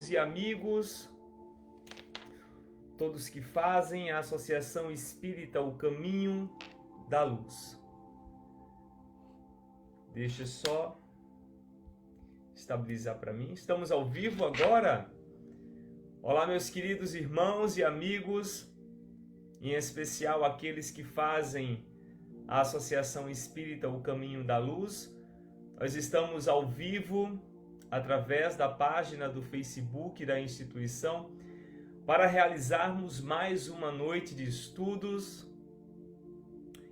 irmãos e amigos, todos que fazem a Associação Espírita O Caminho da Luz. Deixa só estabilizar para mim. Estamos ao vivo agora. Olá, meus queridos irmãos e amigos, em especial aqueles que fazem a Associação Espírita O Caminho da Luz. Nós estamos ao vivo através da página do Facebook da instituição para realizarmos mais uma noite de estudos,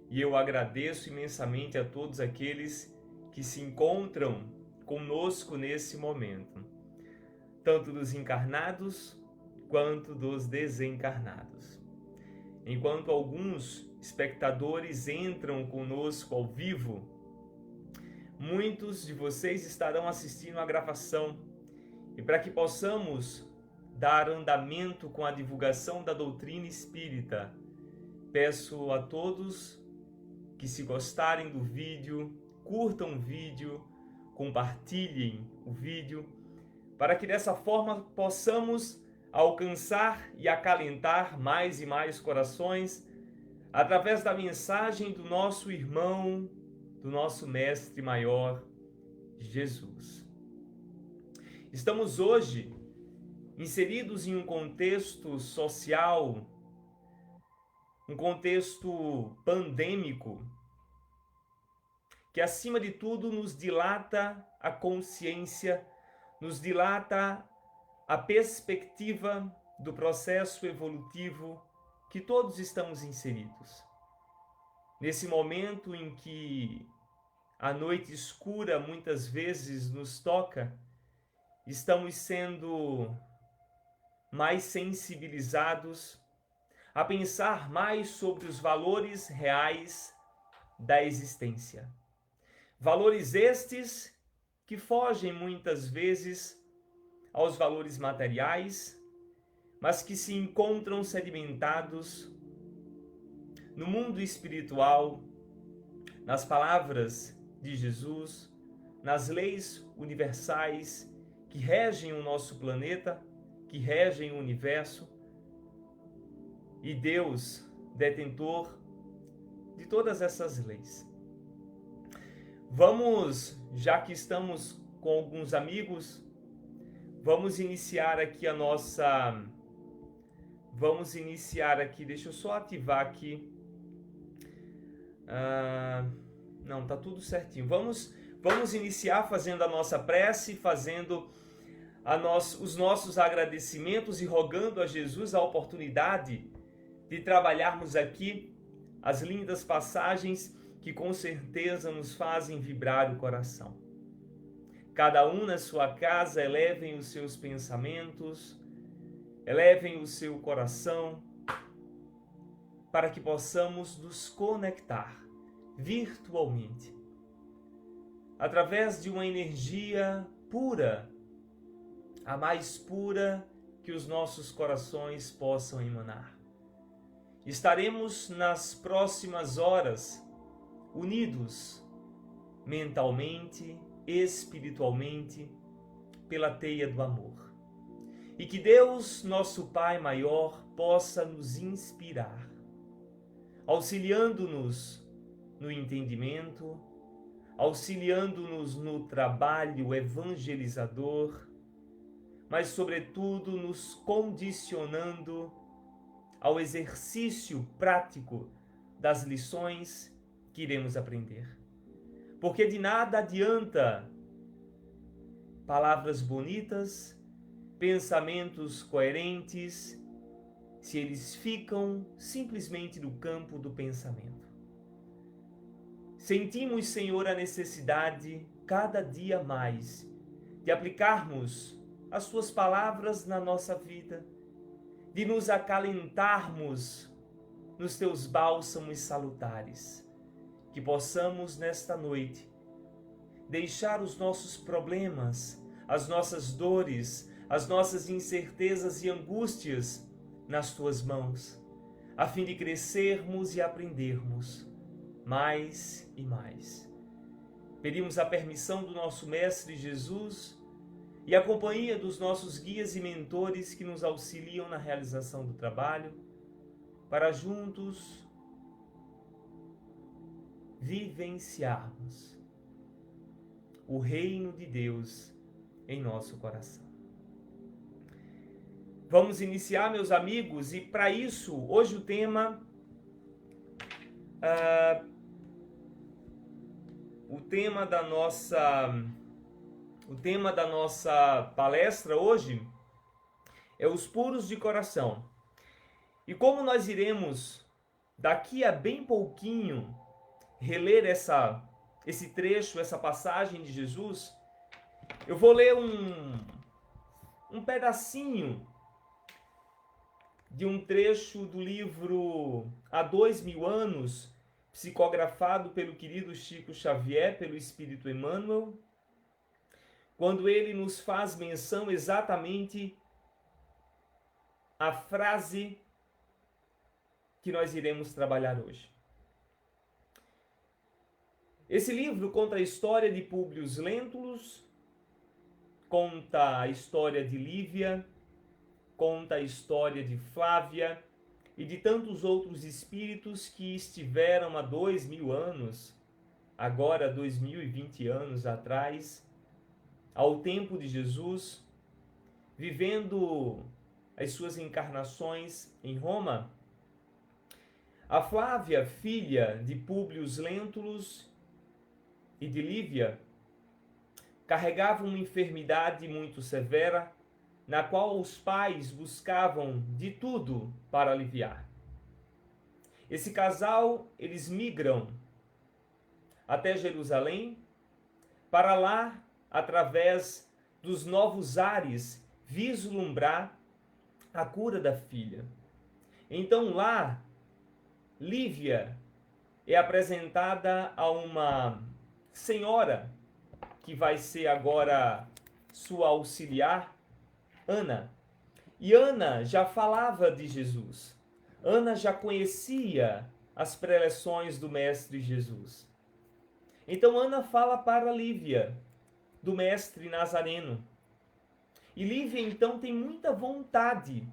e eu agradeço imensamente a todos aqueles que se encontram conosco nesse momento, tanto dos encarnados quanto dos desencarnados. Enquanto alguns espectadores entram conosco ao vivo, muitos de vocês estarão assistindo a gravação, e para que possamos dar andamento com a divulgação da doutrina espírita, peço a todos que, se gostarem do vídeo, curtam o vídeo, compartilhem o vídeo, para que dessa forma possamos alcançar e acalentar mais e mais corações através da mensagem do nosso irmão, do nosso Mestre Maior, Jesus. Estamos hoje inseridos em um contexto social, um contexto pandêmico, que acima de tudo nos dilata a consciência, nos dilata a perspectiva do processo evolutivo que todos estamos inseridos. Nesse momento em que a noite escura muitas vezes nos toca, estamos sendo mais sensibilizados a pensar mais sobre os valores reais da existência. Valores estes que fogem muitas vezes aos valores materiais, mas que se encontram sedimentados no mundo espiritual, nas palavras de Jesus, nas leis universais que regem o nosso planeta, que regem o universo, e Deus, detentor de todas essas leis. Vamos, já que estamos com alguns amigos, vamos iniciar aqui deixa eu só ativar aqui. Não, tá tudo certinho. Vamos iniciar fazendo a nossa prece, fazendo os nossos agradecimentos e rogando a Jesus a oportunidade de trabalharmos aqui as lindas passagens que com certeza nos fazem vibrar o coração. Cada um na sua casa elevem os seus pensamentos, elevem o seu coração, para que possamos nos conectar virtualmente, através de uma energia pura, a mais pura que os nossos corações possam emanar. Estaremos nas próximas horas unidos mentalmente, espiritualmente, pela teia do amor. E que Deus, nosso Pai maior, possa nos inspirar, auxiliando-nos no entendimento, auxiliando-nos no trabalho evangelizador, mas sobretudo nos condicionando ao exercício prático das lições que iremos aprender. Porque de nada adianta palavras bonitas, pensamentos coerentes, se eles ficam simplesmente no campo do pensamento. Sentimos, Senhor, a necessidade, cada dia mais, de aplicarmos as Suas palavras na nossa vida, de nos acalentarmos nos Teus bálsamos salutares, que possamos nesta noite deixar os nossos problemas, as nossas dores, as nossas incertezas e angústias nas Tuas mãos, a fim de crescermos e aprendermos mais e mais. Pedimos a permissão do nosso Mestre Jesus e a companhia dos nossos guias e mentores que nos auxiliam na realização do trabalho, para juntos vivenciarmos o reino de Deus em nosso coração. Vamos iniciar, meus amigos, e para isso, hoje o tema da nossa palestra hoje é os puros de coração. E como nós iremos, daqui a bem pouquinho, reler esse trecho, essa passagem de Jesus, eu vou ler um pedacinho de um trecho do livro Há 2000 anos, psicografado pelo querido Chico Xavier, pelo Espírito Emmanuel, quando ele nos faz menção exatamente a frase que nós iremos trabalhar hoje. Esse livro conta a história de Públio Lentulus, conta a história de Lívia, conta a história de Flávia e de tantos outros espíritos que estiveram há 2000 anos, agora 2020 anos atrás, ao tempo de Jesus, vivendo as suas encarnações em Roma. A Flávia, filha de Públio Lentulus e de Lívia, carregava uma enfermidade muito severa, na qual os pais buscavam de tudo para aliviar. Esse casal, eles migram até Jerusalém, para lá, através dos novos ares, vislumbrar a cura da filha. Então lá, Lívia é apresentada a uma senhora, que vai ser agora sua auxiliar, Ana. E Ana já falava de Jesus. Ana já conhecia as preleções do Mestre Jesus. Então Ana fala para Lívia, do Mestre Nazareno. E Lívia então tem muita vontade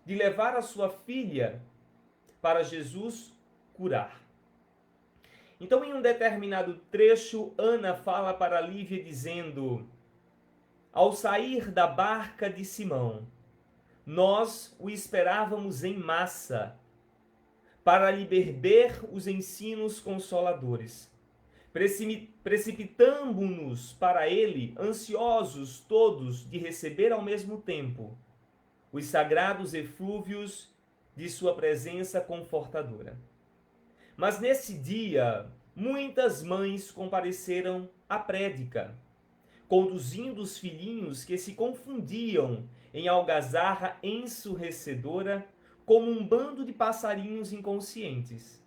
de levar a sua filha para Jesus curar. Então, em um determinado trecho, Ana fala para Lívia dizendo: ao sair da barca de Simão, nós o esperávamos em massa, para lhe beber os ensinos consoladores. Precipitamo-nos para ele, ansiosos todos de receber ao mesmo tempo os sagrados eflúvios de sua presença confortadora. Mas nesse dia, muitas mães compareceram à prédica, conduzindo os filhinhos que se confundiam em algazarra ensurdecedora como um bando de passarinhos inconscientes.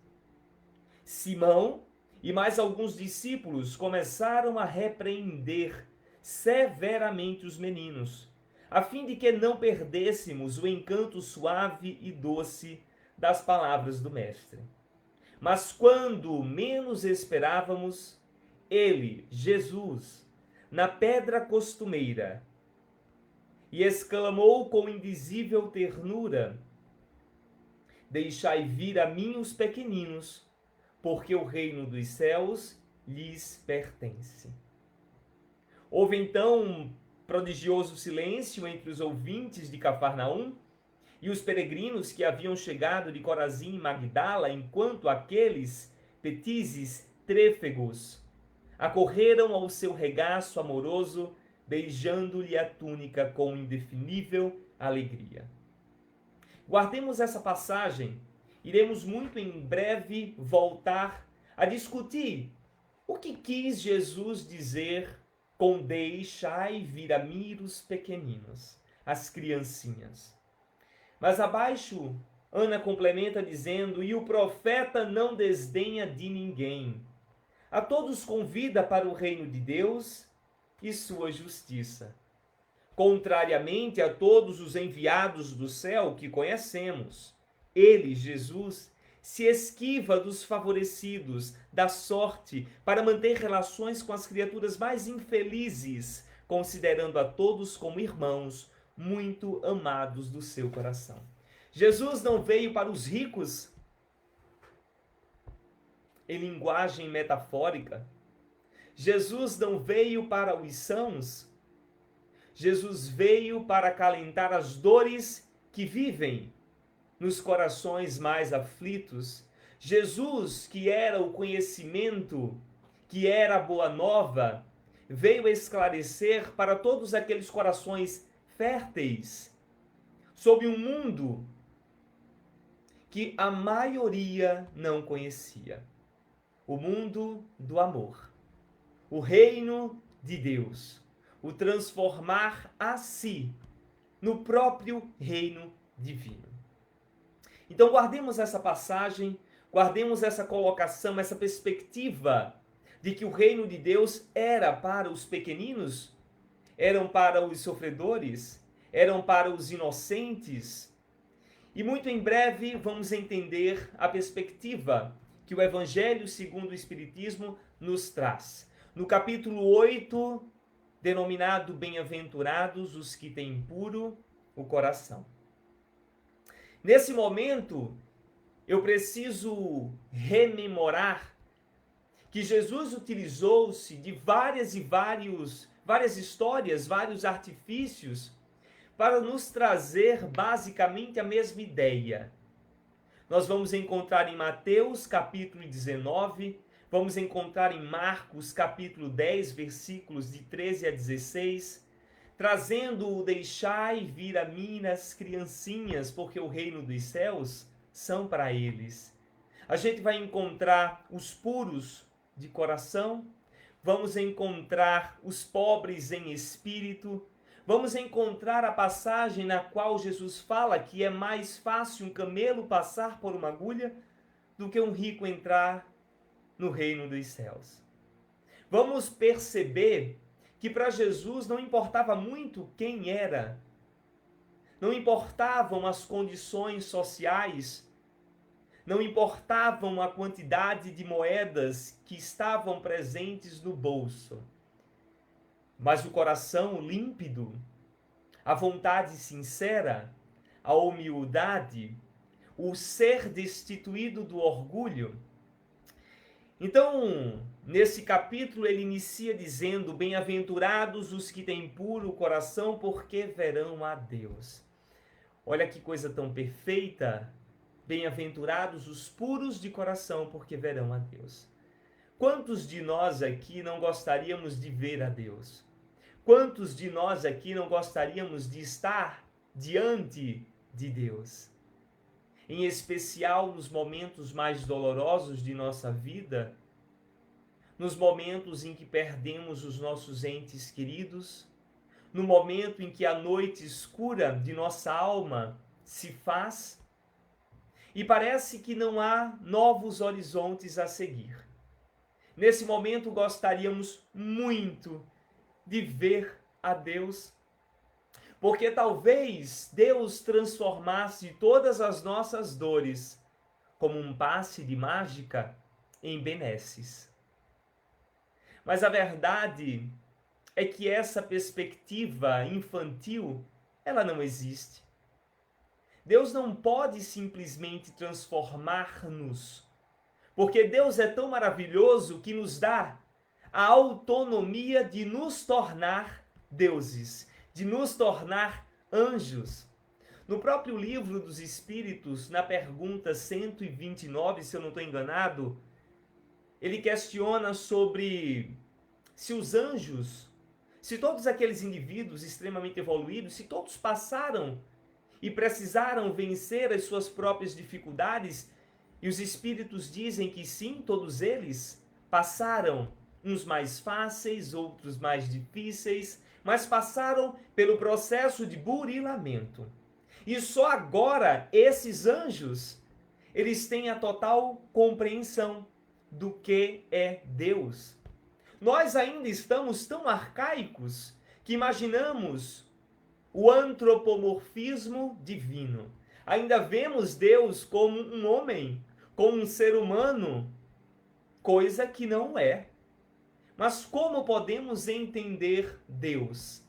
Simão e mais alguns discípulos começaram a repreender severamente os meninos, a fim de que não perdêssemos o encanto suave e doce das palavras do Mestre. Mas quando menos esperávamos, ele, Jesus, na pedra costumeira, e exclamou com indizível ternura: deixai vir a mim os pequeninos, porque o reino dos céus lhes pertence. Houve então um prodigioso silêncio entre os ouvintes de Cafarnaum e os peregrinos que haviam chegado de Corazim e Magdala, enquanto aqueles petizes tréfegos acorreram ao seu regaço amoroso, beijando-lhe a túnica com indefinível alegria. Guardemos essa passagem. Iremos muito em breve voltar a discutir o que quis Jesus dizer com deixai vir a mim os pequeninos, as criancinhas. Mas abaixo, Ana complementa dizendo: e o profeta não desdenha de ninguém. A todos convida para o reino de Deus e sua justiça. Contrariamente a todos os enviados do céu que conhecemos, ele, Jesus, se esquiva dos favorecidos, da sorte, para manter relações com as criaturas mais infelizes, considerando a todos como irmãos, muito amados do seu coração. Jesus não veio para os ricos em linguagem metafórica. Jesus não veio para os sãos. Jesus veio para acalentar as dores que vivem nos corações mais aflitos. Jesus, que era o conhecimento, que era a boa nova, veio esclarecer para todos aqueles corações férteis sobre um mundo que a maioria não conhecia. O mundo do amor, o reino de Deus, o transformar a si no próprio reino divino. Então guardemos essa passagem, guardemos essa colocação, essa perspectiva de que o reino de Deus era para os pequeninos, eram para os sofredores, eram para os inocentes. E muito em breve vamos entender a perspectiva que o Evangelho segundo o Espiritismo nos traz. No capítulo 8, denominado Bem-aventurados os que têm puro o coração. Nesse momento, eu preciso rememorar que Jesus utilizou-se de várias histórias, vários artifícios para nos trazer basicamente a mesma ideia. Nós vamos encontrar em Mateus capítulo 19, vamos encontrar em Marcos capítulo 10, versículos de 13 a 16, trazendo o deixai vir a mim as criancinhas, porque o reino dos céus são para eles. A gente vai encontrar os puros de coração, vamos encontrar os pobres em espírito, vamos encontrar a passagem na qual Jesus fala que é mais fácil um camelo passar por uma agulha do que um rico entrar no reino dos céus. Vamos perceber que para Jesus não importava muito quem era, não importavam as condições sociais, não importavam a quantidade de moedas que estavam presentes no bolso. Mas o coração límpido, a vontade sincera, a humildade, o ser destituído do orgulho. Então, nesse capítulo ele inicia dizendo: bem-aventurados os que têm puro coração, porque verão a Deus. Olha que coisa tão perfeita. Bem-aventurados os puros de coração, porque verão a Deus. Quantos de nós aqui não gostaríamos de ver a Deus? Quantos de nós aqui não gostaríamos de estar diante de Deus? Em especial nos momentos mais dolorosos de nossa vida, nos momentos em que perdemos os nossos entes queridos, no momento em que a noite escura de nossa alma se faz e parece que não há novos horizontes a seguir. Nesse momento gostaríamos muito de ver a Deus, porque talvez Deus transformasse todas as nossas dores, como um passe de mágica, em benesses. Mas a verdade é que essa perspectiva infantil, ela não existe. Deus não pode simplesmente transformar-nos, porque Deus é tão maravilhoso que nos dá a autonomia de nos tornar deuses, de nos tornar anjos. No próprio livro dos Espíritos, na pergunta 129, se eu não estou enganado, ele questiona sobre se os anjos, se todos aqueles indivíduos extremamente evoluídos, se todos passaram e precisaram vencer as suas próprias dificuldades, e os Espíritos dizem que sim, todos eles passaram, uns mais fáceis, outros mais difíceis, mas passaram pelo processo de burilamento. E só agora esses anjos, eles têm a total compreensão do que é Deus. Nós ainda estamos tão arcaicos que imaginamos o antropomorfismo divino. Ainda vemos Deus como um homem, como um ser humano, coisa que não é. Mas como podemos entender Deus?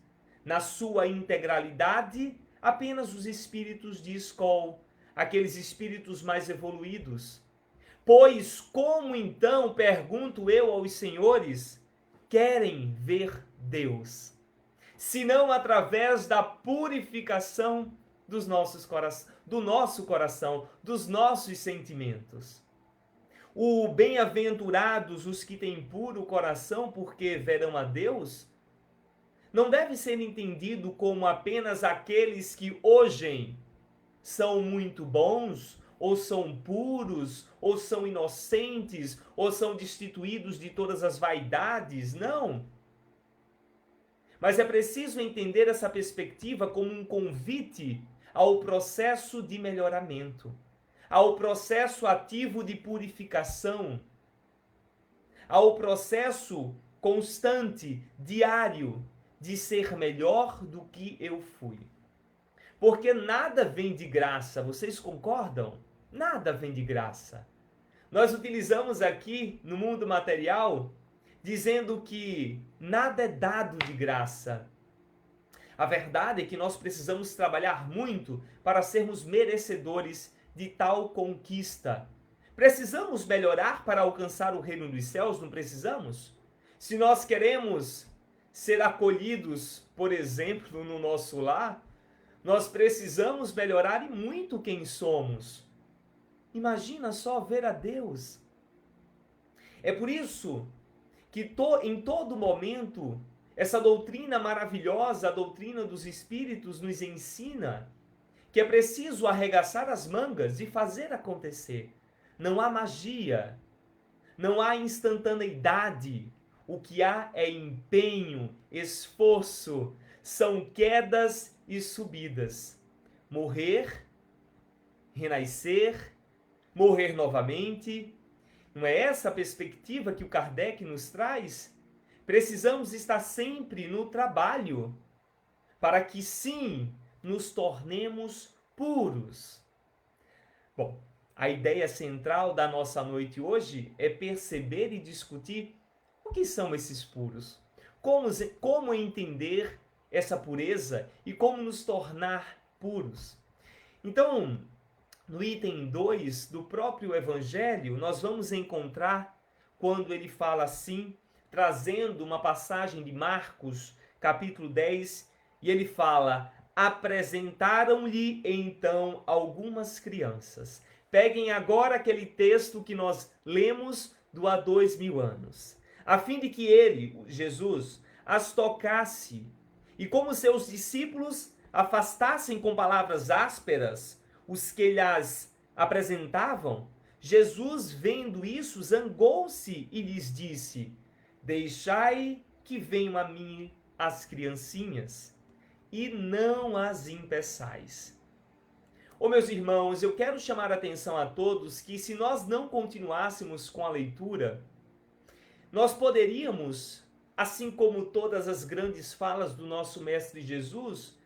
Na sua integralidade, apenas os espíritos de Skol, aqueles espíritos mais evoluídos. Pois como então, pergunto eu aos senhores, querem ver Deus? Senão através da purificação dos nossos do nosso coração, dos nossos sentimentos. O bem-aventurados os que têm puro coração, porque verão a Deus, não deve ser entendido como apenas aqueles que hoje são muito bons, ou são puros, ou são inocentes, ou são destituídos de todas as vaidades. Não. Mas é preciso entender essa perspectiva como um convite ao processo de melhoramento, ao processo ativo de purificação, ao processo constante, diário, de ser melhor do que eu fui. Porque nada vem de graça, vocês concordam? Nada vem de graça. Nós utilizamos aqui no mundo material dizendo que nada é dado de graça. A verdade é que nós precisamos trabalhar muito para sermos merecedores de tal conquista. Precisamos melhorar para alcançar o reino dos céus, não precisamos? Se nós queremos ser acolhidos, por exemplo, no nosso lar, nós precisamos melhorar e muito quem somos. Imagina só ver a Deus. É por isso que em todo momento, essa doutrina maravilhosa, a doutrina dos Espíritos, nos ensina que é preciso arregaçar as mangas e fazer acontecer. Não há magia, não há instantaneidade. O que há é empenho, esforço, são quedas e subidas. Morrer, renascer, morrer novamente. Não é essa a perspectiva que o Kardec nos traz? Precisamos estar sempre no trabalho, para que sim, nos tornemos puros. Bom, a ideia central da nossa noite hoje é perceber e discutir o que são esses puros. Como entender essa pureza e como nos tornar puros. Então, no item 2 do próprio Evangelho, nós vamos encontrar quando ele fala assim, trazendo uma passagem de Marcos, capítulo 10, e ele fala: apresentaram-lhe então algumas crianças. Peguem agora aquele texto que nós lemos do há 2000 anos, a fim de que ele, Jesus, as tocasse, e como seus discípulos afastassem com palavras ásperas os que lhes apresentavam, Jesus, vendo isso, zangou-se e lhes disse: deixai que venham a mim as criancinhas, e não as impeçais. Ô meus irmãos, eu quero chamar a atenção a todos que se nós não continuássemos com a leitura, nós poderíamos, assim como todas as grandes falas do nosso Mestre Jesus,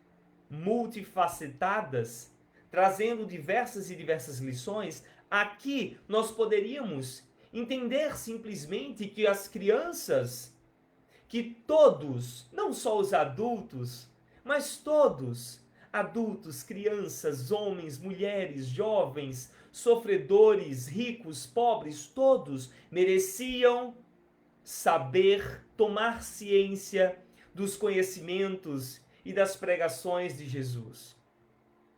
multifacetadas, trazendo diversas e diversas lições, aqui nós poderíamos entender simplesmente que as crianças, que todos, não só os adultos, mas todos, adultos, crianças, homens, mulheres, jovens, sofredores, ricos, pobres, todos mereciam saber, tomar ciência dos conhecimentos e das pregações de Jesus.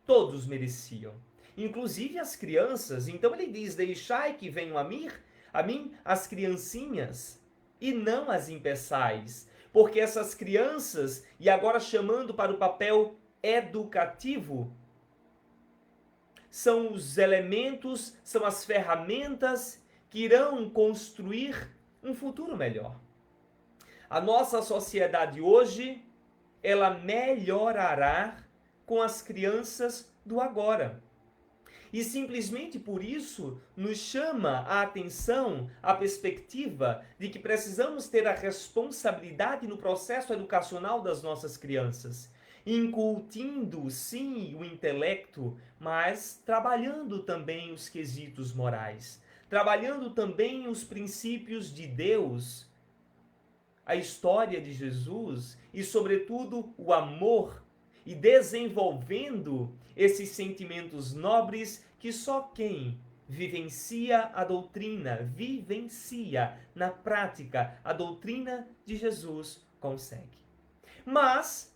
Todos mereciam, inclusive as crianças. Então ele diz: deixai que venham a mim as criancinhas, e não as impeçais, porque essas crianças, e agora chamando para o papel educativo, são os elementos, são as ferramentas que irão construir um futuro melhor. A nossa sociedade hoje, ela melhorará com as crianças do agora. E simplesmente por isso nos chama a atenção a perspectiva de que precisamos ter a responsabilidade no processo educacional das nossas crianças, incutindo sim o intelecto, mas trabalhando também os quesitos morais, trabalhando também os princípios de Deus, a história de Jesus e, sobretudo, o amor e desenvolvendo esses sentimentos nobres que só quem vivencia a doutrina, vivencia na prática a doutrina de Jesus consegue. Mas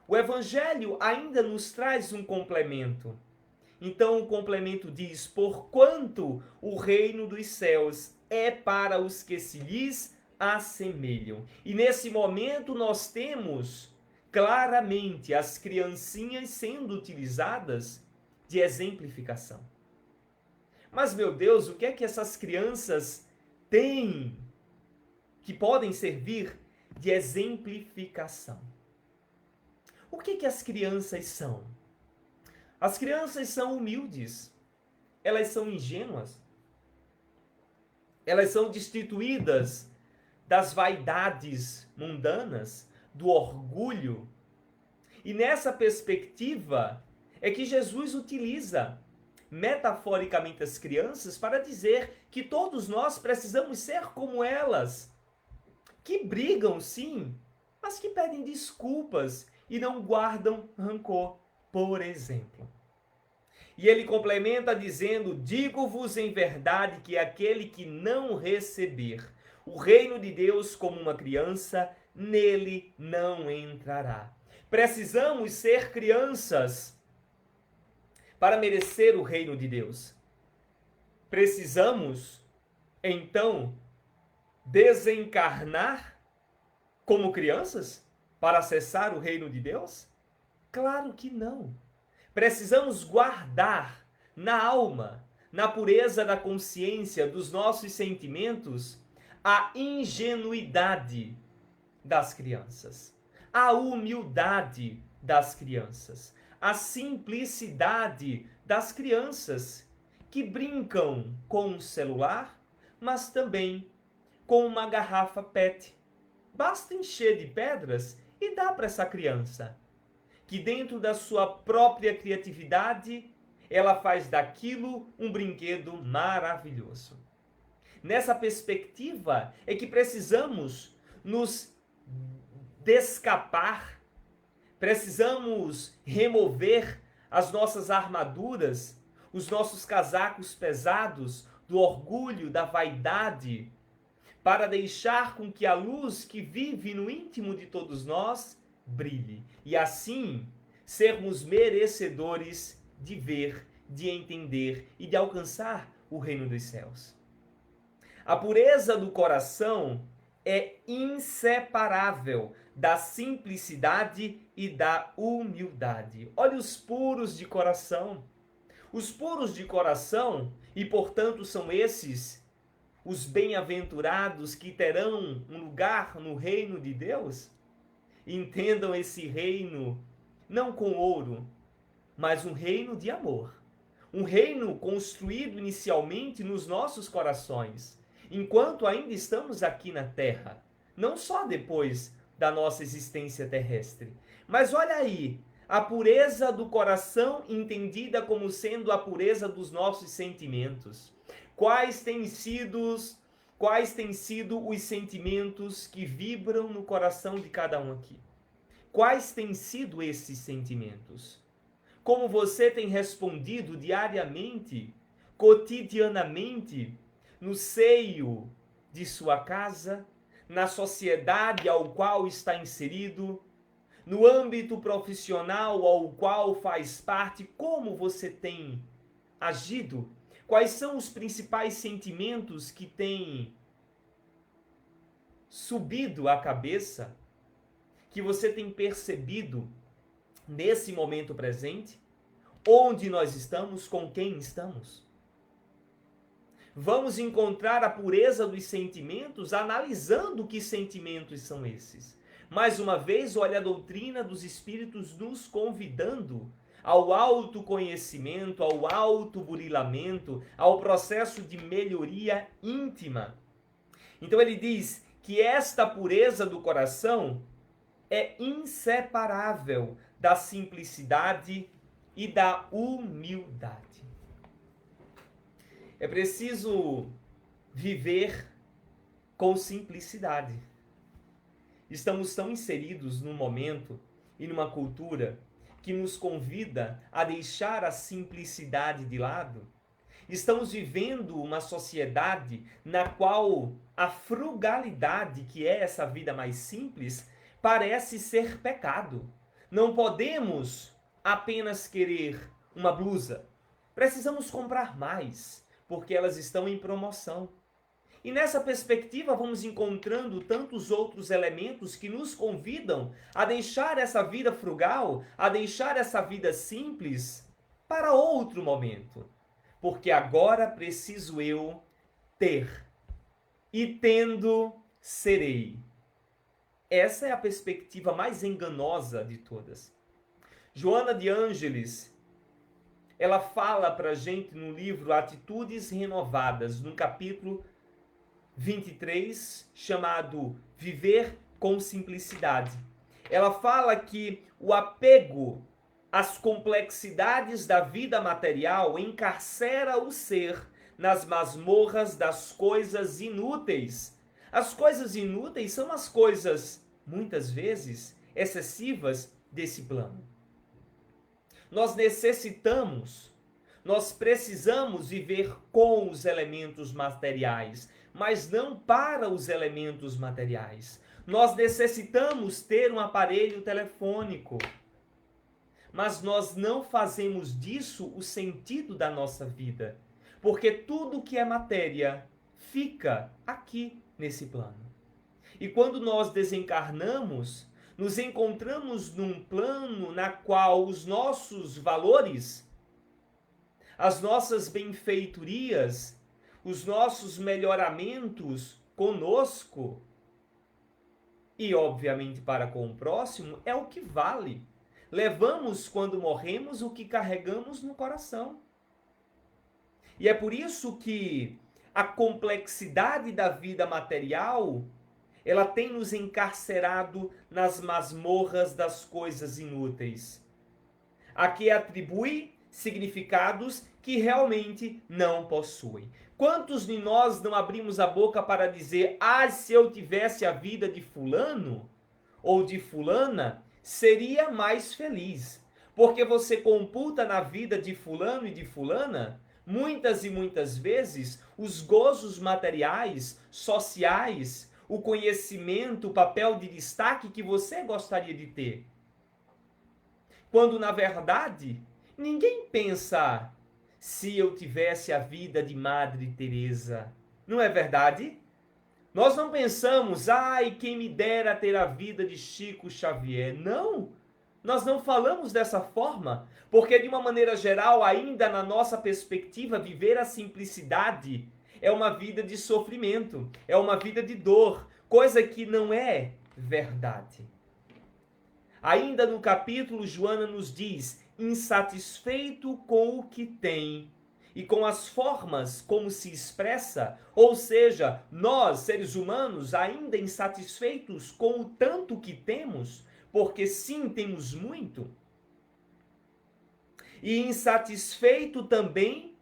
o Evangelho ainda nos traz um complemento. Então o complemento diz: porquanto o reino dos céus é para os que se lhes assemelham. E nesse momento nós temos claramente as criancinhas sendo utilizadas de exemplificação. Mas, meu Deus, o que é que essas crianças têm que podem servir de exemplificação? O que é que as crianças são? As crianças são humildes, elas são ingênuas, elas são destituídas das vaidades mundanas, do orgulho. E nessa perspectiva é que Jesus utiliza metaforicamente as crianças para dizer que todos nós precisamos ser como elas, que brigam sim, mas que pedem desculpas e não guardam rancor, por exemplo. E ele complementa dizendo: digo-vos em verdade que aquele que não receber o reino de Deus como uma criança, nele não entrará. Precisamos ser crianças para merecer o reino de Deus. Precisamos, então, desencarnar como crianças para acessar o reino de Deus? Claro que não. Precisamos guardar na alma, na pureza da consciência, dos nossos sentimentos, a ingenuidade das crianças, a humildade das crianças, a simplicidade das crianças que brincam com um celular, mas também com uma garrafa PET. Basta encher de pedras e dá para essa criança, que dentro da sua própria criatividade, ela faz daquilo um brinquedo maravilhoso. Nessa perspectiva é que precisamos nos descapar, precisamos remover as nossas armaduras, os nossos casacos pesados do orgulho, da vaidade, para deixar com que a luz que vive no íntimo de todos nós brilhe. E assim sermos merecedores de ver, de entender e de alcançar o reino dos céus. A pureza do coração é inseparável da simplicidade e da humildade. Olha os puros de coração. Os puros de coração, e portanto são esses os bem-aventurados que terão um lugar no reino de Deus. Entendam esse reino não com ouro, mas um reino de amor. Um reino construído inicialmente nos nossos corações, enquanto ainda estamos aqui na terra, não só depois da nossa existência terrestre. Mas olha aí, a pureza do coração entendida como sendo a pureza dos nossos sentimentos. Quais têm sido os sentimentos que vibram no coração de cada um aqui? Quais têm sido esses sentimentos? Como você tem respondido diariamente, cotidianamente, no seio de sua casa, na sociedade ao qual está inserido, no âmbito profissional ao qual faz parte, como você tem agido? Quais são os principais sentimentos que têm subido à cabeça, que você tem percebido nesse momento presente? Onde nós estamos, com quem estamos? Vamos encontrar a pureza dos sentimentos analisando que sentimentos são esses. Mais uma vez, olha a doutrina dos Espíritos nos convidando ao autoconhecimento, ao autoburilamento, ao processo de melhoria íntima. Então ele diz que esta pureza do coração é inseparável da simplicidade e da humildade. É preciso viver com simplicidade. Estamos tão inseridos num momento e numa cultura que nos convida a deixar a simplicidade de lado. Estamos vivendo uma sociedade na qual a frugalidade, que é essa vida mais simples, parece ser pecado. Não podemos apenas querer uma blusa. Precisamos comprar mais, porque elas estão em promoção. E nessa perspectiva vamos encontrando tantos outros elementos que nos convidam a deixar essa vida frugal, a deixar essa vida simples para outro momento. Porque agora preciso eu ter, e tendo serei. Essa é a perspectiva mais enganosa de todas. Joana de Ângeles, ela fala para a gente no livro Atitudes Renovadas, no capítulo 23, chamado Viver com Simplicidade. Ela fala que o apego às complexidades da vida material encarcera o ser nas masmorras das coisas inúteis. As coisas inúteis são as coisas, muitas vezes, excessivas desse plano. Nós precisamos viver com os elementos materiais, mas não para os elementos materiais. Nós necessitamos ter um aparelho telefônico, mas nós não fazemos disso o sentido da nossa vida, porque tudo que é matéria fica aqui nesse plano. E quando nós desencarnamos, nos encontramos num plano na qual os nossos valores, as nossas benfeitorias, os nossos melhoramentos conosco e, obviamente, para com o próximo, é o que vale. Levamos, quando morremos, o que carregamos no coração. E é por isso que a complexidade da vida material, ela tem nos encarcerado nas masmorras das coisas inúteis. A que atribui significados que realmente não possuem. Quantos de nós não abrimos a boca para dizer: ah, se eu tivesse a vida de fulano ou de fulana, seria mais feliz? Porque você computa na vida de fulano e de fulana, muitas e muitas vezes, os gozos materiais, sociais, o conhecimento, o papel de destaque que você gostaria de ter. Quando, na verdade, ninguém pensa: se eu tivesse a vida de Madre Teresa. Não é verdade? Nós não pensamos: ai, quem me dera ter a vida de Chico Xavier. Não! Nós não falamos dessa forma, porque de uma maneira geral, ainda na nossa perspectiva, viver a simplicidade é uma vida de sofrimento, é uma vida de dor, coisa que não é verdade. Ainda no capítulo, Joana nos diz: insatisfeito com o que tem e com as formas como se expressa, ou seja, nós, seres humanos, ainda insatisfeitos com o tanto que temos, porque sim, temos muito, e insatisfeito também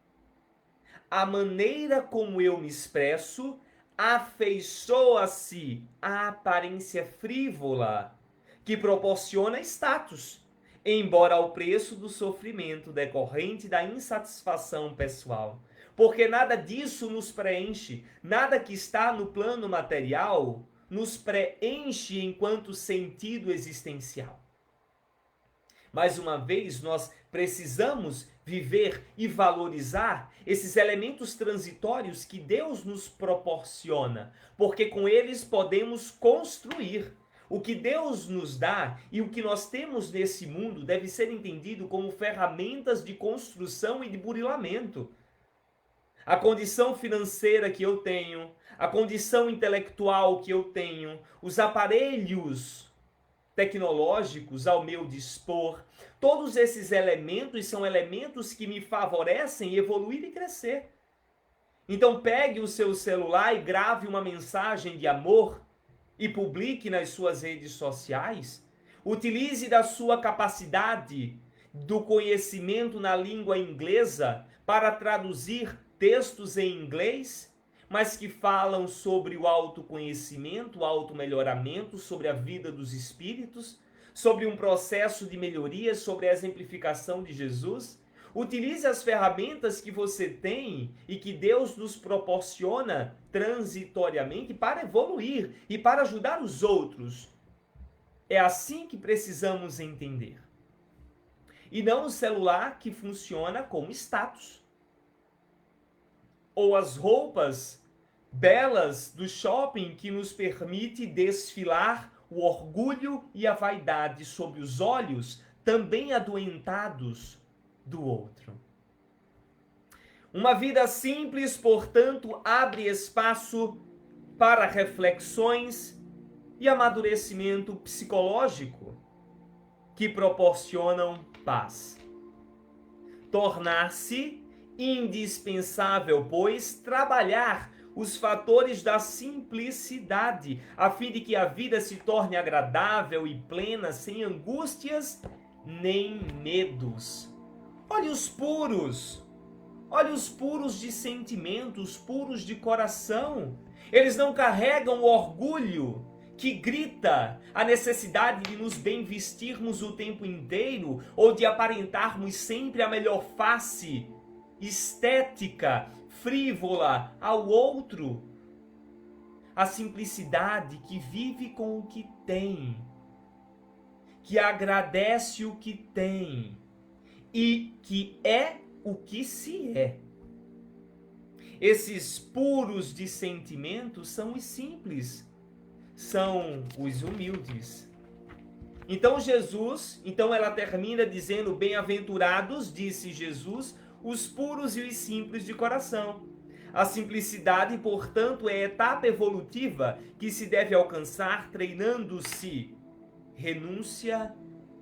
a maneira como eu me expresso, afeiçoa-se a aparência frívola que proporciona status, embora ao preço do sofrimento decorrente da insatisfação pessoal. Porque nada disso nos preenche, nada que está no plano material nos preenche enquanto sentido existencial. Mais uma vez, nós precisamos viver e valorizar esses elementos transitórios que Deus nos proporciona, porque com eles podemos construir. O que Deus nos dá e o que nós temos nesse mundo deve ser entendido como ferramentas de construção e de burilamento. A condição financeira que eu tenho, a condição intelectual que eu tenho, os aparelhos tecnológicos ao meu dispor, todos esses elementos são elementos que me favorecem evoluir e crescer. Então pegue o seu celular e grave uma mensagem de amor e publique nas suas redes sociais. Utilize da sua capacidade do conhecimento na língua inglesa para traduzir textos em inglês, mas que falam sobre o autoconhecimento, o automelhoramento, sobre a vida dos espíritos, sobre um processo de melhoria, sobre a exemplificação de Jesus. Utilize as ferramentas que você tem e que Deus nos proporciona transitoriamente para evoluir e para ajudar os outros. É assim que precisamos entender. E não o celular que funciona como status. Ou as roupas belas do shopping que nos permite desfilar o orgulho e a vaidade sob os olhos também adoentados do outro. Uma vida simples, portanto, abre espaço para reflexões e amadurecimento psicológico que proporcionam paz. Tornar-se indispensável, pois, trabalhar os fatores da simplicidade, a fim de que a vida se torne agradável e plena, sem angústias nem medos. Olhe os puros de sentimentos, puros de coração. Eles não carregam o orgulho que grita a necessidade de nos bem vestirmos o tempo inteiro ou de aparentarmos sempre a melhor face estética, frívola ao outro. A simplicidade que vive com o que tem, que agradece o que tem e que é o que se é. Esses puros de sentimentos são os simples, são os humildes. Então ela termina dizendo: bem-aventurados, disse Jesus, os puros e os simples de coração. A simplicidade, portanto, é a etapa evolutiva que se deve alcançar treinando-se renúncia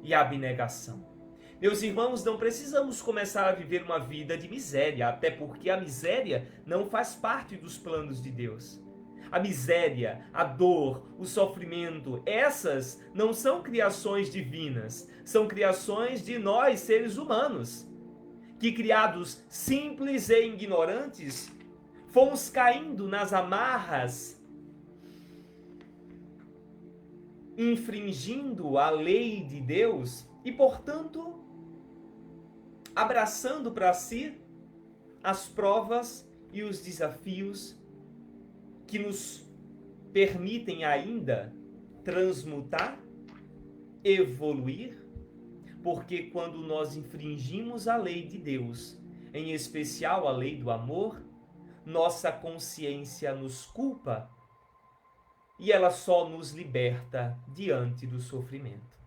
e abnegação. Meus irmãos, não precisamos começar a viver uma vida de miséria, até porque a miséria não faz parte dos planos de Deus. A miséria, a dor, o sofrimento, essas não são criações divinas, são criações de nós, seres humanos, que, criados simples e ignorantes, fomos caindo nas amarras, infringindo a lei de Deus e, portanto, abraçando para si as provas e os desafios que nos permitem ainda transmutar, evoluir, porque quando nós infringimos a lei de Deus, em especial a lei do amor, nossa consciência nos culpa e ela só nos liberta diante do sofrimento.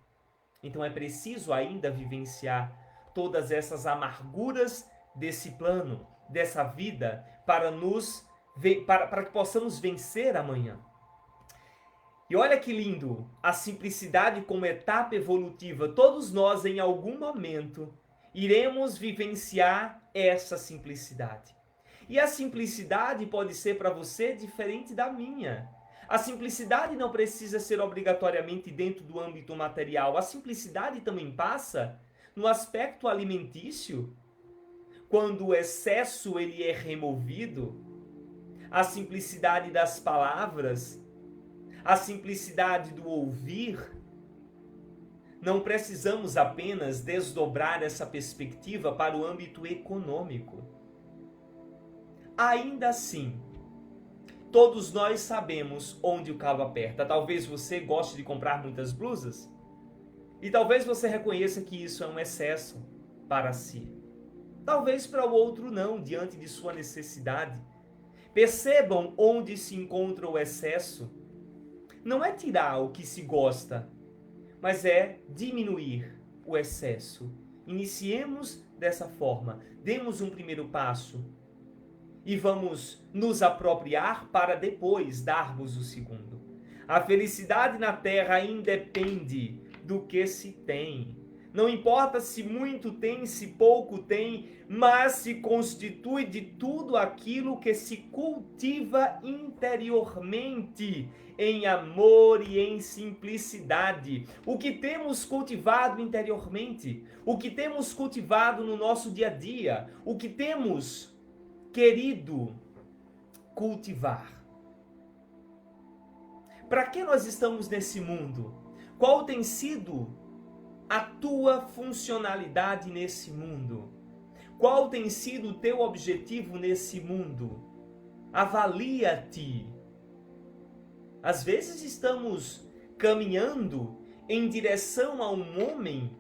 Então é preciso ainda vivenciar todas essas amarguras desse plano, dessa vida, para que possamos vencer amanhã. E olha que lindo, a simplicidade como etapa evolutiva. Todos nós, em algum momento, iremos vivenciar essa simplicidade. E a simplicidade pode ser para você diferente da minha. A simplicidade não precisa ser obrigatoriamente dentro do âmbito material. A simplicidade também passa no aspecto alimentício, quando o excesso ele é removido. A simplicidade das palavras, a simplicidade do ouvir. Não precisamos apenas desdobrar essa perspectiva para o âmbito econômico. Ainda assim, todos nós sabemos onde o calo aperta. Talvez você goste de comprar muitas blusas e talvez você reconheça que isso é um excesso para si. Talvez para o outro não, diante de sua necessidade. Percebam onde se encontra o excesso. Não é tirar o que se gosta, mas é diminuir o excesso. Iniciemos dessa forma. Demos um primeiro passo e vamos nos apropriar para depois darmos o segundo. A felicidade na terra independe do que se tem. Não importa se muito tem, se pouco tem, mas se constitui de tudo aquilo que se cultiva interiormente, em amor e em simplicidade. O que temos cultivado interiormente, o que temos cultivado no nosso dia a dia, o que temos querido cultivar. Para que nós estamos nesse mundo? Qual tem sido a tua funcionalidade nesse mundo? Qual tem sido o teu objetivo nesse mundo? Avalia-te. Às vezes estamos caminhando em direção a um homem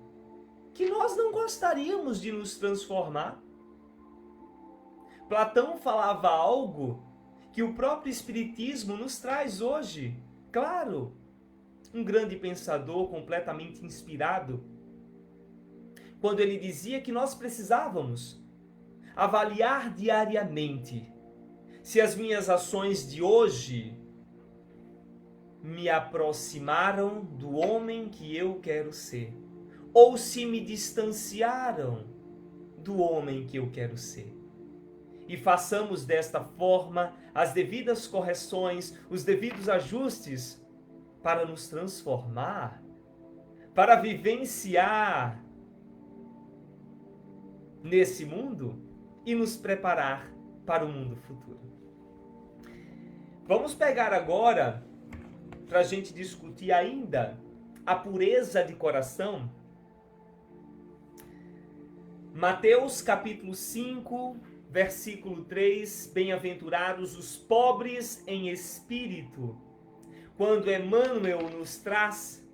que nós não gostaríamos de nos transformar. Platão falava algo que o próprio Espiritismo nos traz hoje. Claro, um grande pensador completamente inspirado, quando ele dizia que nós precisávamos avaliar diariamente se as minhas ações de hoje me aproximaram do homem que eu quero ser, ou se me distanciaram do homem que eu quero ser. E façamos desta forma as devidas correções, os devidos ajustes para nos transformar, para vivenciar nesse mundo e nos preparar para o mundo futuro. Vamos pegar agora, para a gente discutir ainda a pureza de coração, Mateus capítulo 5, versículo 3, bem-aventurados os pobres em espírito, quando Emmanuel nos traz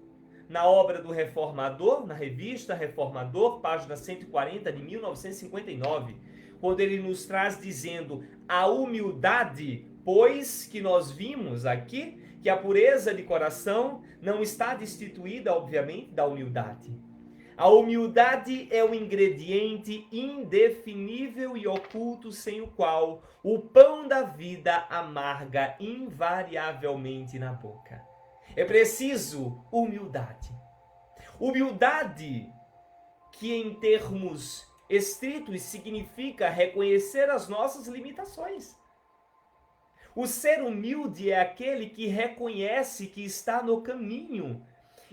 na obra do Reformador, na revista Reformador, página 140 de 1959, quando ele nos traz dizendo a humildade, pois que nós vimos aqui que a pureza de coração não está destituída, obviamente, da humildade. A humildade é o ingrediente indefinível e oculto sem o qual o pão da vida amarga invariavelmente na boca. É preciso humildade. Humildade que em termos estritos significa reconhecer as nossas limitações. O ser humilde é aquele que reconhece que está no caminho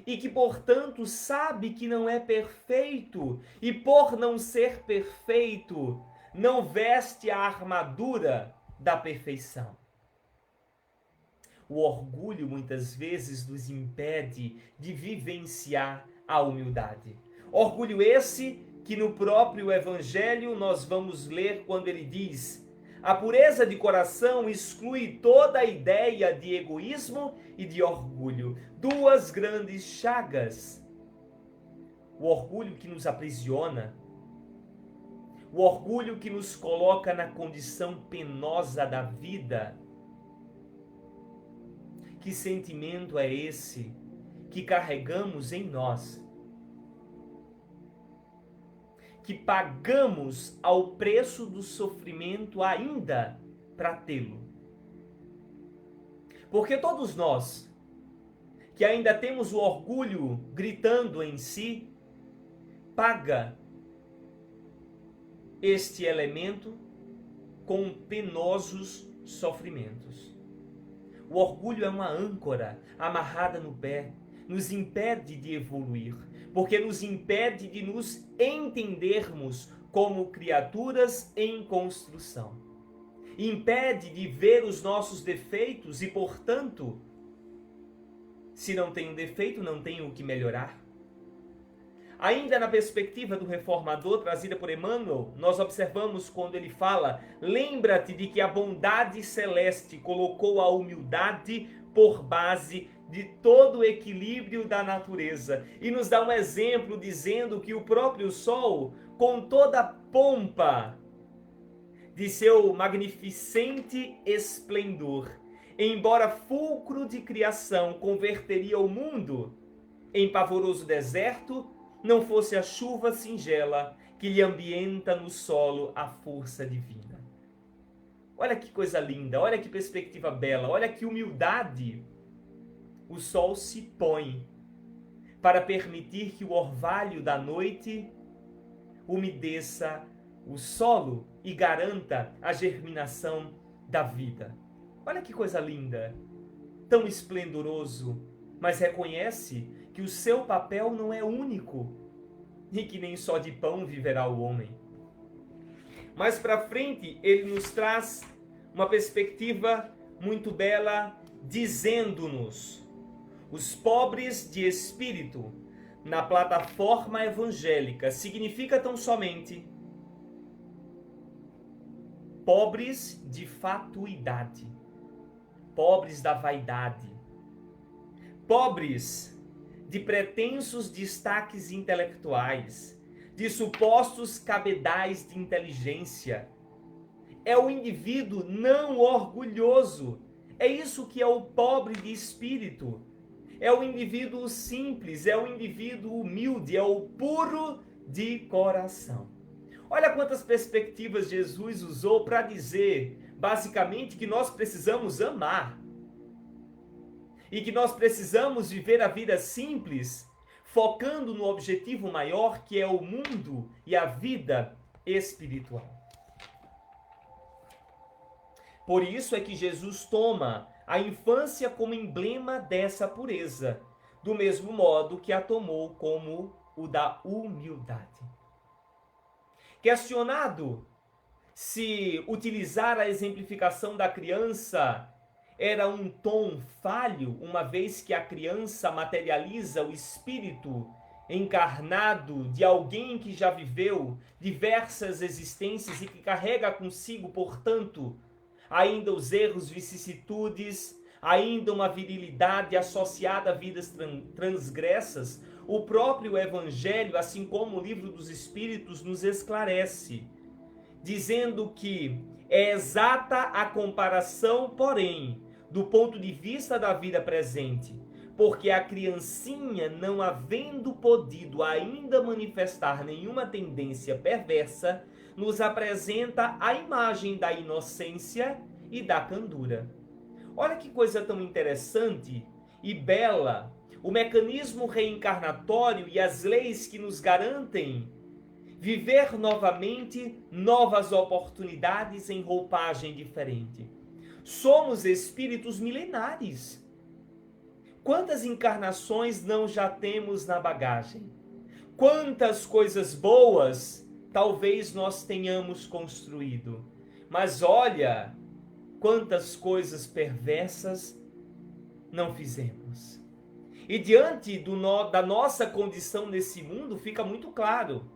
e que, portanto, sabe que não é perfeito e, por não ser perfeito, não veste a armadura da perfeição. O orgulho, muitas vezes, nos impede de vivenciar a humildade. Orgulho esse que no próprio Evangelho nós vamos ler quando ele diz: a pureza de coração exclui toda a ideia de egoísmo e de orgulho, duas grandes chagas. O orgulho que nos aprisiona, o orgulho que nos coloca na condição penosa da vida. Que sentimento é esse que carregamos em nós? Que pagamos ao preço do sofrimento ainda para tê-lo. Porque todos nós, que ainda temos o orgulho gritando em si, paga este elemento com penosos sofrimentos. O orgulho é uma âncora amarrada no pé, nos impede de evoluir, porque nos impede de nos entendermos como criaturas em construção. Impede de ver os nossos defeitos e, portanto, se não tem um defeito, não tem o que melhorar. Ainda na perspectiva do Reformador, trazida por Emmanuel, nós observamos quando ele fala: lembra-te de que a bondade celeste colocou a humildade por base de todo o equilíbrio da natureza. E nos dá um exemplo dizendo que o próprio Sol, com toda a pompa de seu magnificente esplendor, embora fulcro de criação, converteria o mundo em pavoroso deserto, não fosse a chuva singela que lhe ambienta no solo a força divina. Olha que coisa linda, olha que perspectiva bela, olha que humildade. O sol se põe para permitir que o orvalho da noite umedeça o solo e garanta a germinação da vida. Olha que coisa linda, tão esplendoroso, mas reconhece que o seu papel não é único e que nem só de pão viverá o homem. Mais para frente, ele nos traz uma perspectiva muito bela, dizendo-nos: os pobres de espírito na plataforma evangélica significa tão somente pobres de fatuidade, pobres da vaidade, pobres de pretensos destaques intelectuais, de supostos cabedais de inteligência. É o indivíduo não orgulhoso. É isso que é o pobre de espírito. É o indivíduo simples, é o indivíduo humilde, é o puro de coração. Olha quantas perspectivas Jesus usou para dizer, basicamente, que nós precisamos amar. E que nós precisamos viver a vida simples, focando no objetivo maior, que é o mundo e a vida espiritual. Por isso é que Jesus toma a infância como emblema dessa pureza, do mesmo modo que a tomou como o da humildade. Questionado se utilizar a exemplificação da criança era um tom falho, uma vez que a criança materializa o espírito encarnado de alguém que já viveu diversas existências e que carrega consigo, portanto, ainda os erros, vicissitudes, ainda uma virilidade associada a vidas transgressas. O próprio Evangelho, assim como o Livro dos Espíritos, nos esclarece, dizendo que é exata a comparação, porém, do ponto de vista da vida presente, porque a criancinha, não havendo podido ainda manifestar nenhuma tendência perversa, nos apresenta a imagem da inocência e da candura. Olha que coisa tão interessante e bela, o mecanismo reencarnatório e as leis que nos garantem viver novamente novas oportunidades em roupagem diferente. Somos espíritos milenares. Quantas encarnações não já temos na bagagem? Quantas coisas boas talvez nós tenhamos construído? Mas olha, quantas coisas perversas não fizemos. E diante da nossa condição nesse mundo, fica muito claro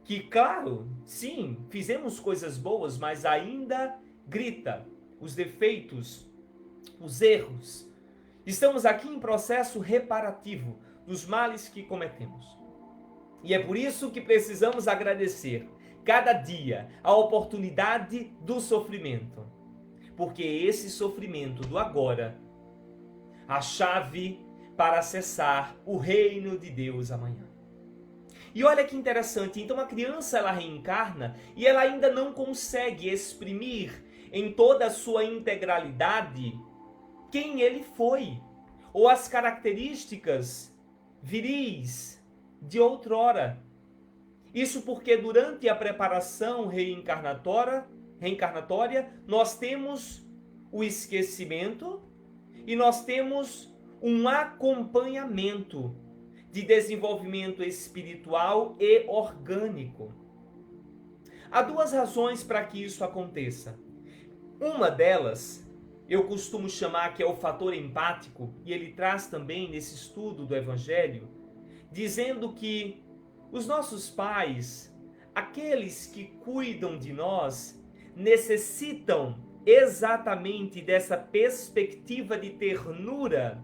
que, claro, sim, fizemos coisas boas, mas ainda grita os defeitos, os erros. Estamos aqui em processo reparativo dos males que cometemos. E é por isso que precisamos agradecer cada dia a oportunidade do sofrimento. Porque esse sofrimento do agora, a chave para acessar o reino de Deus amanhã. E olha que interessante, então a criança ela reencarna e ela ainda não consegue exprimir em toda a sua integralidade quem ele foi, ou as características viris de outrora. Isso porque durante a preparação reencarnatória, nós temos o esquecimento e nós temos um acompanhamento de desenvolvimento espiritual e orgânico. Há duas razões para que isso aconteça. Uma delas, eu costumo chamar que é o fator empático, e ele traz também nesse estudo do Evangelho, dizendo que os nossos pais, aqueles que cuidam de nós, necessitam exatamente dessa perspectiva de ternura,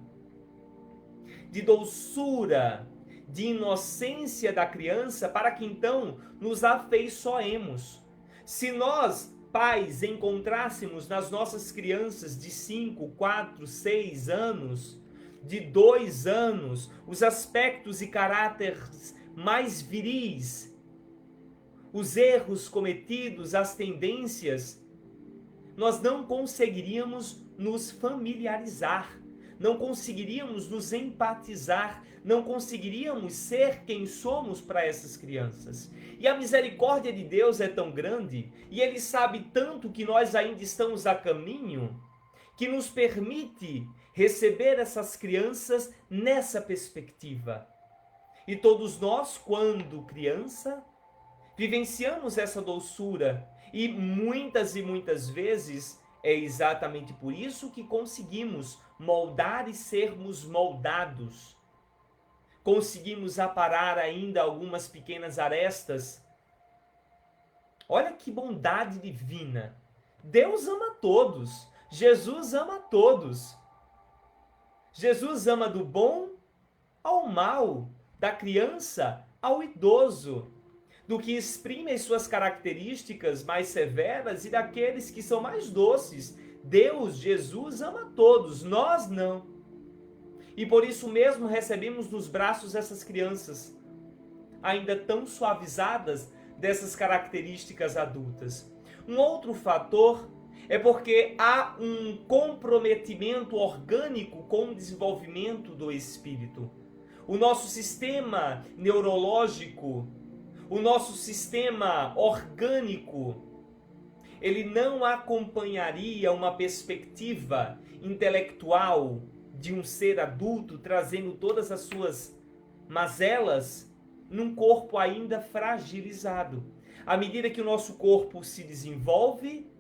de doçura, de inocência da criança, para que então nos afeiçoemos. Se nós, pais, encontrássemos nas nossas crianças de 5, 4, 6 anos, de 2 anos, os aspectos e caráteres mais viris, os erros cometidos, as tendências, nós não conseguiríamos nos familiarizar, não conseguiríamos nos empatizar, não conseguiríamos ser quem somos para essas crianças. E a misericórdia de Deus é tão grande, e Ele sabe tanto que nós ainda estamos a caminho, que nos permite receber essas crianças nessa perspectiva. E todos nós, quando criança, vivenciamos essa doçura e muitas vezes é exatamente por isso que conseguimos moldar e sermos moldados. Conseguimos aparar ainda algumas pequenas arestas. Olha que bondade divina. Deus ama todos. Jesus ama todos. Jesus ama do bom ao mal, da criança ao idoso, do que exprime as suas características mais severas e daqueles que são mais doces. Deus, Jesus, ama todos, nós não. E por isso mesmo recebemos nos braços essas crianças, ainda tão suavizadas dessas características adultas. Um outro fator é porque há um comprometimento orgânico com o desenvolvimento do espírito. O nosso sistema neurológico, o nosso sistema orgânico, ele não acompanharia uma perspectiva intelectual de um ser adulto trazendo todas as suas mazelas num corpo ainda fragilizado. À medida que o nosso corpo se desenvolve,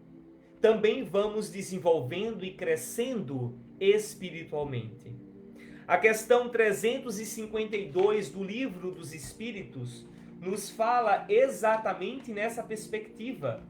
também vamos desenvolvendo e crescendo espiritualmente. A questão 352 do Livro dos Espíritos nos fala exatamente nessa perspectiva.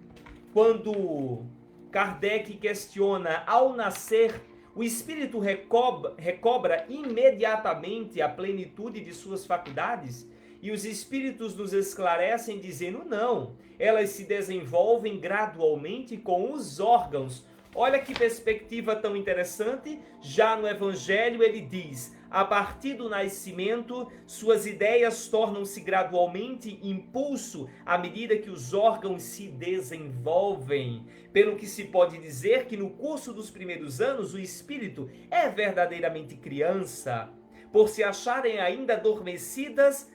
Quando Kardec questiona, ao nascer, o espírito recobra imediatamente a plenitude de suas faculdades? E os espíritos nos esclarecem dizendo, não, elas se desenvolvem gradualmente com os órgãos. Olha que perspectiva tão interessante. Já no Evangelho ele diz, a partir do nascimento, suas ideias tornam-se gradualmente impulso à medida que os órgãos se desenvolvem. Pelo que se pode dizer que no curso dos primeiros anos o espírito é verdadeiramente criança, por se acharem ainda adormecidas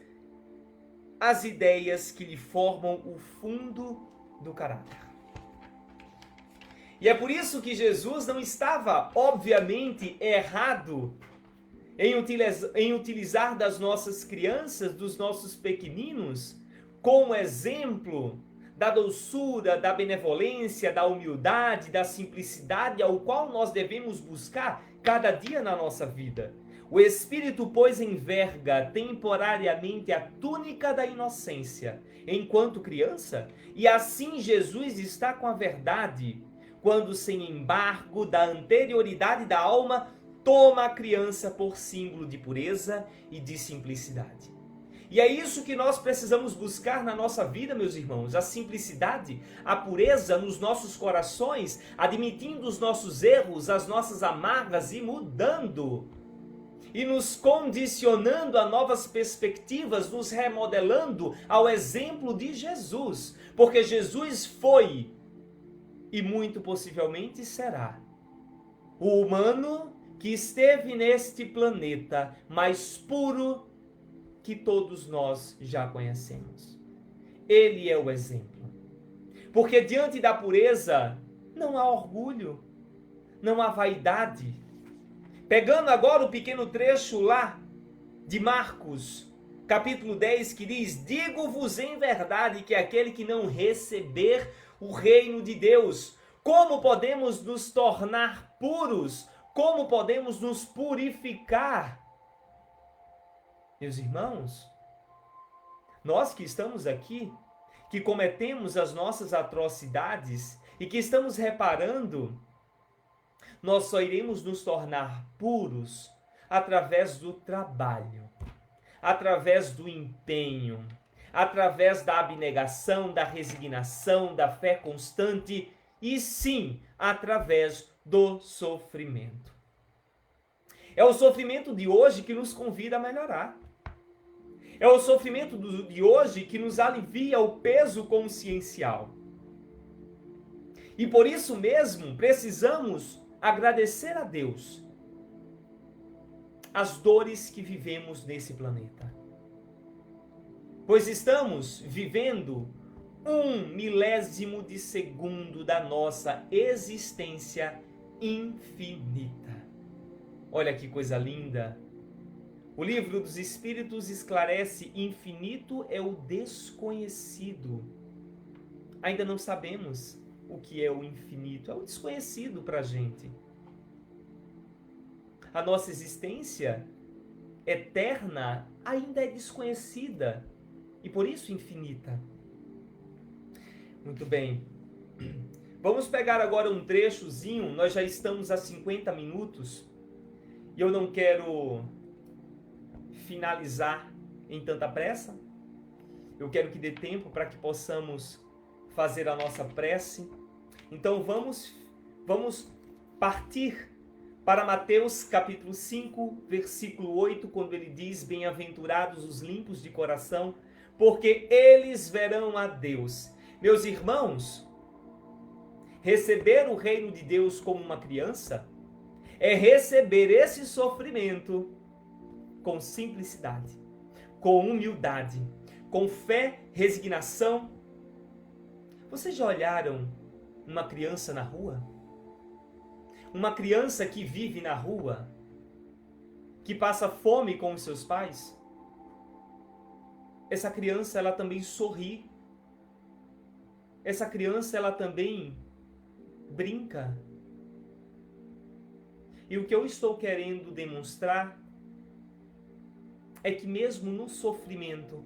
as ideias que lhe formam o fundo do caráter. E é por isso que Jesus não estava, obviamente, errado em utilizar das nossas crianças, dos nossos pequeninos, como exemplo da doçura, da benevolência, da humildade, da simplicidade ao qual nós devemos buscar cada dia na nossa vida. O Espírito, pois, enverga temporariamente a túnica da inocência, enquanto criança, e assim Jesus está com a verdade, quando, sem embargo da anterioridade da alma, toma a criança por símbolo de pureza e de simplicidade. E é isso que nós precisamos buscar na nossa vida, meus irmãos, a simplicidade, a pureza nos nossos corações, admitindo os nossos erros, as nossas amargas e mudando. E nos condicionando a novas perspectivas, nos remodelando ao exemplo de Jesus. Porque Jesus foi, e muito possivelmente será, o humano que esteve neste planeta mais puro que todos nós já conhecemos. Ele é o exemplo. Porque diante da pureza não há orgulho, não há vaidade. Pegando agora o pequeno trecho lá de Marcos, capítulo 10, que diz, digo-vos em verdade que aquele que não receber o reino de Deus, como podemos nos tornar puros? Como podemos nos purificar? Meus irmãos, nós que estamos aqui, que cometemos as nossas atrocidades e que estamos reparando, nós só iremos nos tornar puros através do trabalho, através do empenho, através da abnegação, da resignação, da fé constante e sim, através do sofrimento. É o sofrimento de hoje que nos convida a melhorar. É o sofrimento de hoje que nos alivia o peso consciencial. E por isso mesmo precisamos agradecer a Deus as dores que vivemos nesse planeta. Pois estamos vivendo 1/1000 de segundo da nossa existência infinita. Olha que coisa linda! O livro dos Espíritos esclarece: infinito é o desconhecido. Ainda não sabemos o que é o infinito, é o desconhecido para a gente. A nossa existência eterna ainda é desconhecida e por isso infinita. Muito bem. Vamos pegar agora um trechozinho, nós já estamos a 50 minutos e eu não quero finalizar em tanta pressa. Eu quero que dê tempo para que possamos fazer a nossa prece. Então vamos partir para Mateus capítulo 5, versículo 8, quando ele diz: bem-aventurados os limpos de coração, porque eles verão a Deus. Meus irmãos, receber o reino de Deus como uma criança é receber esse sofrimento com simplicidade, com humildade, com fé, resignação. Vocês já olharam uma criança na rua? Uma criança que vive na rua, que passa fome com os seus pais? Essa criança, ela também sorri. Essa criança, ela também brinca. E o que eu estou querendo demonstrar é que mesmo no sofrimento,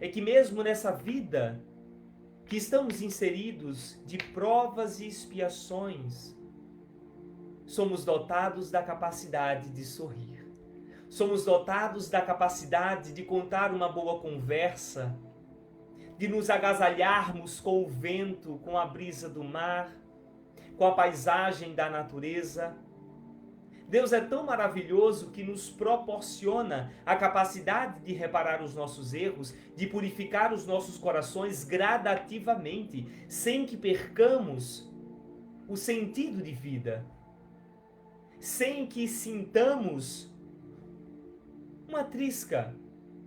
é que mesmo nessa vida que estamos inseridos de provas e expiações, somos dotados da capacidade de sorrir. Somos dotados da capacidade de contar uma boa conversa, de nos agasalharmos com o vento, com a brisa do mar, com a paisagem da natureza. Deus é tão maravilhoso que nos proporciona a capacidade de reparar os nossos erros, de purificar os nossos corações gradativamente, sem que percamos o sentido de vida, sem que sintamos uma trisca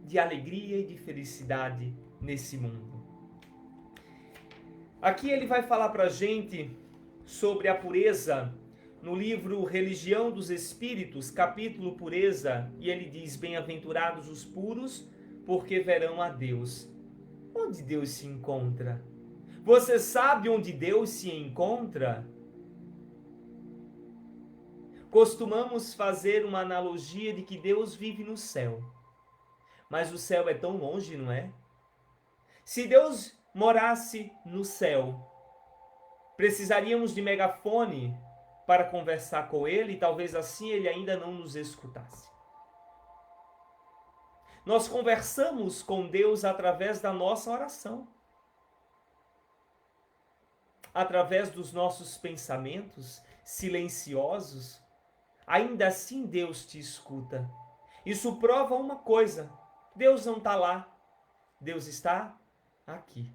de alegria e de felicidade nesse mundo. Aqui ele vai falar para a gente sobre a pureza no livro Religião dos Espíritos, capítulo Pureza, e ele diz: bem-aventurados os puros, porque verão a Deus. Onde Deus se encontra? Você sabe onde Deus se encontra? Costumamos fazer uma analogia de que Deus vive no céu. Mas o céu é tão longe, não é? Se Deus morasse no céu, precisaríamos de megafone para conversar com ele, e talvez assim ele ainda não nos escutasse. Nós conversamos com Deus através da nossa oração, através dos nossos pensamentos silenciosos. Ainda assim Deus te escuta. Isso prova uma coisa: Deus não está lá, Deus está aqui.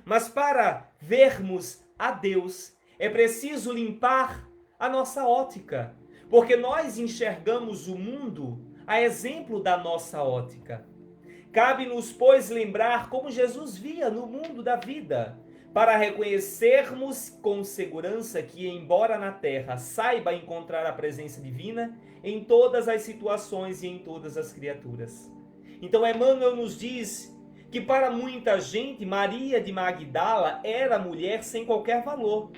Mas para vermos a Deus, é preciso limpar a nossa ótica, porque nós enxergamos o mundo a exemplo da nossa ótica. Cabe-nos, pois, lembrar como Jesus via no mundo da vida, para reconhecermos com segurança que, embora na terra saiba encontrar a presença divina em todas as situações e em todas as criaturas. Então Emmanuel nos diz que para muita gente Maria de Magdala era mulher sem qualquer valor,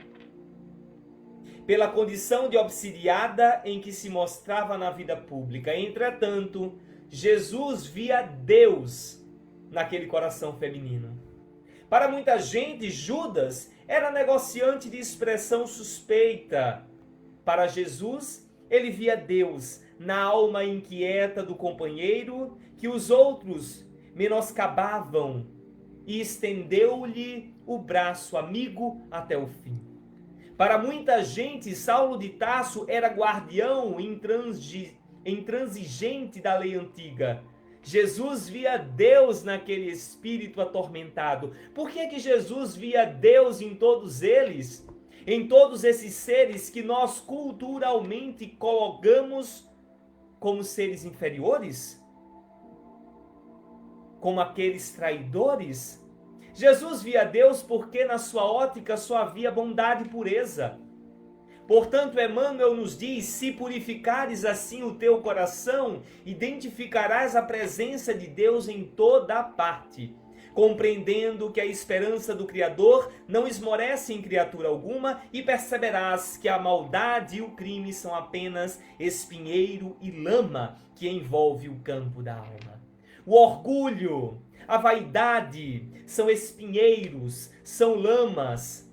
pela condição de obsidiada em que se mostrava na vida pública. Entretanto, Jesus via Deus naquele coração feminino. Para muita gente, Judas era negociante de expressão suspeita. Para Jesus, ele via Deus na alma inquieta do companheiro que os outros menoscabavam e estendeu-lhe o braço amigo até o fim. Para muita gente, Saulo de Tarso era guardião intransigente da lei antiga. Jesus via Deus naquele espírito atormentado. Por que que Jesus via Deus em todos eles? Em todos esses seres que nós culturalmente colocamos como seres inferiores? Como aqueles traidores? Jesus via Deus porque na sua ótica só havia bondade e pureza. Portanto, Emmanuel nos diz: se purificares assim o teu coração, identificarás a presença de Deus em toda a parte, compreendendo que a esperança do Criador não esmorece em criatura alguma, e perceberás que a maldade e o crime são apenas espinheiro e lama que envolve o campo da alma. O orgulho, a vaidade são espinheiros, são lamas.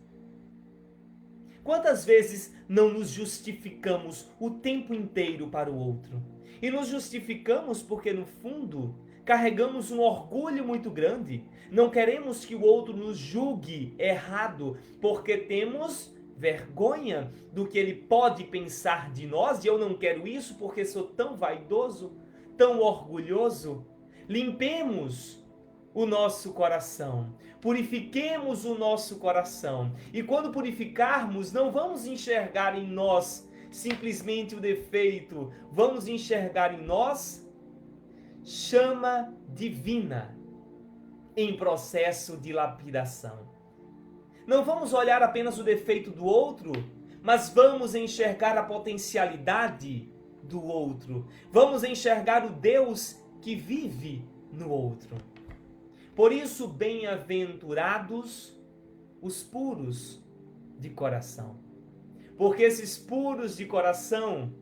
Quantas vezes não nos justificamos o tempo inteiro para o outro? E nos justificamos porque, no fundo, carregamos um orgulho muito grande. Não queremos que o outro nos julgue errado, porque temos vergonha do que ele pode pensar de nós, e eu não quero isso porque sou tão vaidoso, tão orgulhoso. Limpemos o nosso coração, purifiquemos o nosso coração, e quando purificarmos, não vamos enxergar em nós simplesmente o defeito, vamos enxergar em nós chama divina em processo de lapidação. Não vamos olhar apenas o defeito do outro, mas vamos enxergar a potencialidade do outro, vamos enxergar o Deus que vive no outro. Por isso, bem-aventurados os puros de coração, porque esses puros de coração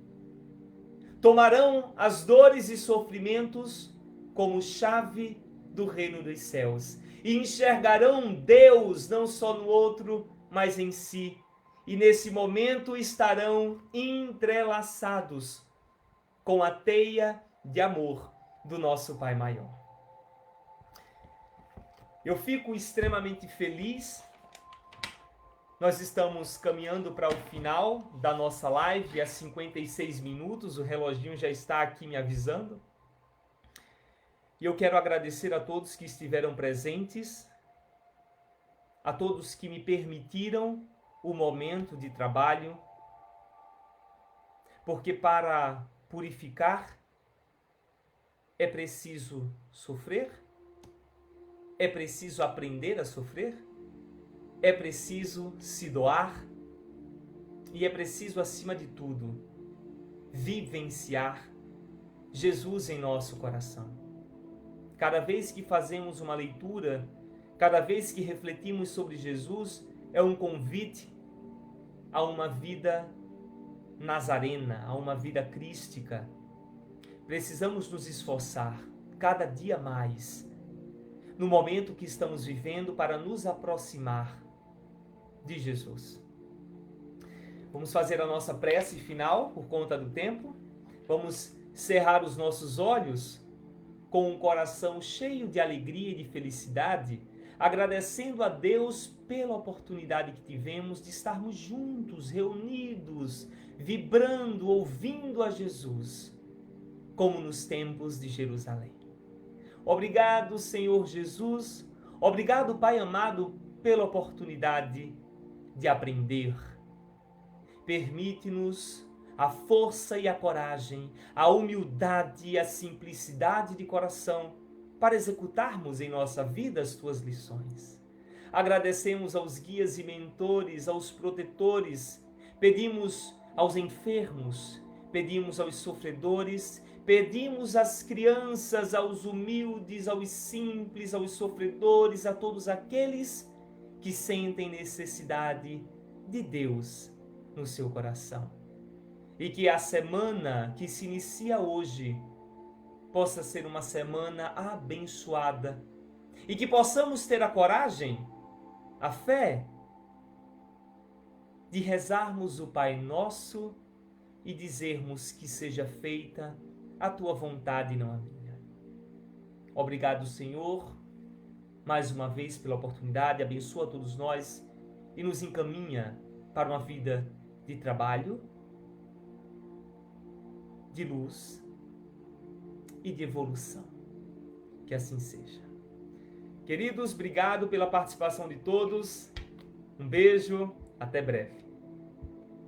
tomarão as dores e sofrimentos como chave do reino dos céus e enxergarão Deus não só no outro, mas em si. E nesse momento estarão entrelaçados com a teia de amor do nosso Pai Maior. Eu fico extremamente feliz. Nós estamos caminhando para o final da nossa live, há 56 minutos, o reloginho já está aqui me avisando. E eu quero agradecer a todos que estiveram presentes, a todos que me permitiram o momento de trabalho, porque para purificar é preciso sofrer, é preciso aprender a sofrer, é preciso se doar e é preciso, acima de tudo, vivenciar Jesus em nosso coração. Cada vez que fazemos uma leitura, cada vez que refletimos sobre Jesus, é um convite a uma vida nazarena, a uma vida crística. Precisamos nos esforçar cada dia mais no momento que estamos vivendo para nos aproximar de Jesus. Vamos fazer a nossa prece final por conta do tempo. Vamos cerrar os nossos olhos com um coração cheio de alegria e de felicidade, agradecendo a Deus pela oportunidade que tivemos de estarmos juntos, reunidos, vibrando, ouvindo a Jesus, como nos tempos de Jerusalém. Obrigado, Senhor Jesus. Obrigado, Pai amado, pela oportunidade de aprender. Permite-nos a força e a coragem, a humildade e a simplicidade de coração para executarmos em nossa vida as Tuas lições. Agradecemos aos guias e mentores, aos protetores, pedimos aos enfermos, pedimos aos sofredores, pedimos às crianças, aos humildes, aos simples, aos sofredores, a todos aqueles que sentem necessidade de Deus no seu coração. E que a semana que se inicia hoje possa ser uma semana abençoada. E que possamos ter a coragem, a fé, de rezarmos o Pai Nosso e dizermos que seja feita a Tua vontade e não a minha. Obrigado, Senhor, mais uma vez pela oportunidade. Abençoa todos nós e nos encaminha para uma vida de trabalho, de luz e de evolução. Que assim seja. Queridos, obrigado pela participação de todos. Um beijo, até breve.